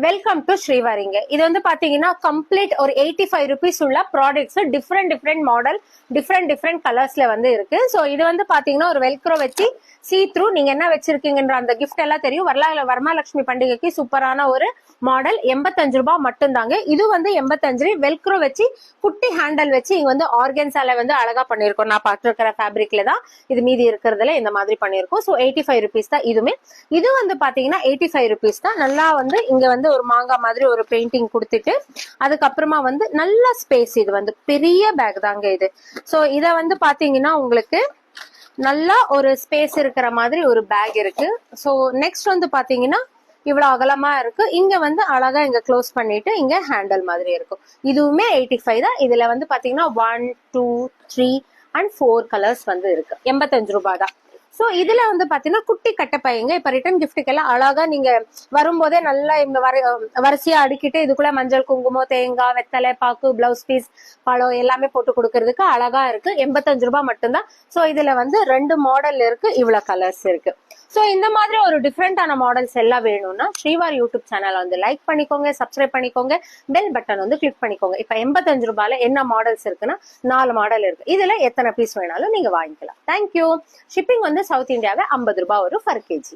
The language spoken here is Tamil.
Welcome to ஸ்ரீவாரிங்க. இது வந்து பாத்தீங்கன்னா கம்ப்ளீட் ஒரு 85 rupees உள்ள ப்ராடக்ட்ஸ் டிஃப்ரெண்ட் மாடல் டிஃப்ரெண்ட் கலர்ஸ்ல வந்து இருக்கு. சோ இது வந்து பாத்தீங்கன்னா ஒரு வெல்க்ரோ வச்சு சீ த்ரூ நீங்க என்ன வச்சிருக்கீங்கன்ற அந்த கிஃப்ட் எல்லாம் தெரியும். வரமகாலட்சுமி பண்டிகைக்கு சூப்பரான ஒரு மாடல் 85 ரூபாய் மட்டும் தாங்க. இது வந்து 85 வெல்க்ரோ வச்சு குட்டி ஹேண்டல் வச்சு இங்க வந்து ஆர்கன்ஸால வந்து அழகா பண்ணிருக்கோம். நான் பார்த்திருக்கிற ஃபேப்ரிக்ல தான் இது மீதி இருக்கிறதுல இந்த மாதிரி பண்ணிருக்கோம். சோ 85 rupees தான் இதுமே. இது வந்து பாத்தீங்கன்னா 85 rupees தான். நல்லா வந்து இங்க வந்து ஒரு மாங்காய் மாதிரி ஒரு பெயிண்டிங் கொடுத்துட்டு அதுக்கப்புறமா வந்து நல்ல ஸ்பேஸ். இது வந்து பெரிய பேக் தாங்க இது. சோ இத வந்து பாத்தீங்கன்னா உங்களுக்கு நல்லா ஒரு ஸ்பேஸ் இருக்கிற மாதிரி ஒரு பேக் இருக்கு. சோ நெக்ஸ்ட் வந்து பாத்தீங்கன்னா இவ்வளவு அகலமா இருக்கு. இங்க வந்து அழகா இங்க க்ளோஸ் பண்ணிட்டு இங்க ஹேண்டல் மாதிரி இருக்கும். இதுவுமே 85 தான். இதுல வந்து பாத்தீங்கன்னா 1 2 3 and 4 கலர்ஸ் வந்து இருக்கு. 85 ரூபாய் தான். சோ இதுல வந்து பாத்தீங்கன்னா குட்டி கட்டை பையங்க இப்ப ரிட்டர்ன் கிஃப்ட்டுக்கு எல்லாம் அழகா நீங்க வரும்போதே நல்லா இந்த வரிசையா அடுக்கிட்டு இதுக்குள்ள மஞ்சள் குங்குமம் தேங்காய் வெத்தலை பாக்கு பிளவுஸ் பீஸ் பழம் எல்லாமே போட்டு கொடுக்கறதுக்கு அழகா இருக்கு. 85 ரூபாய் மட்டும்தான். சோ இதுல வந்து 2 மாடல் இருக்கு. இவ்வளவு கலர்ஸ் இருக்கு. சோ இந்த மாதிரி ஒரு டிஃப்ரெண்டான மாடல்ஸ் எல்லாம் வேணும்னா ஸ்ரீவாரி யூடியூப் சேனல் வந்து லைக் பண்ணிக்கோங்க, சப்ஸ்கிரைப் பண்ணிக்கோங்க, பெல் பட்டன் வந்து கிளிக் பண்ணிக்கோங்க. இப்ப 85 ரூபாயில என்ன மாடல்ஸ் இருக்குன்னா 4 மாடல் இருக்கு. இதுல எத்தனை பீஸ் வேணாலும் நீங்க வாங்கிக்கலாம். தேங்க்யூ. ஷிப்பிங் வந்து சவுத் இந்தியாவே 50 ரூபாய் வரும் per kg.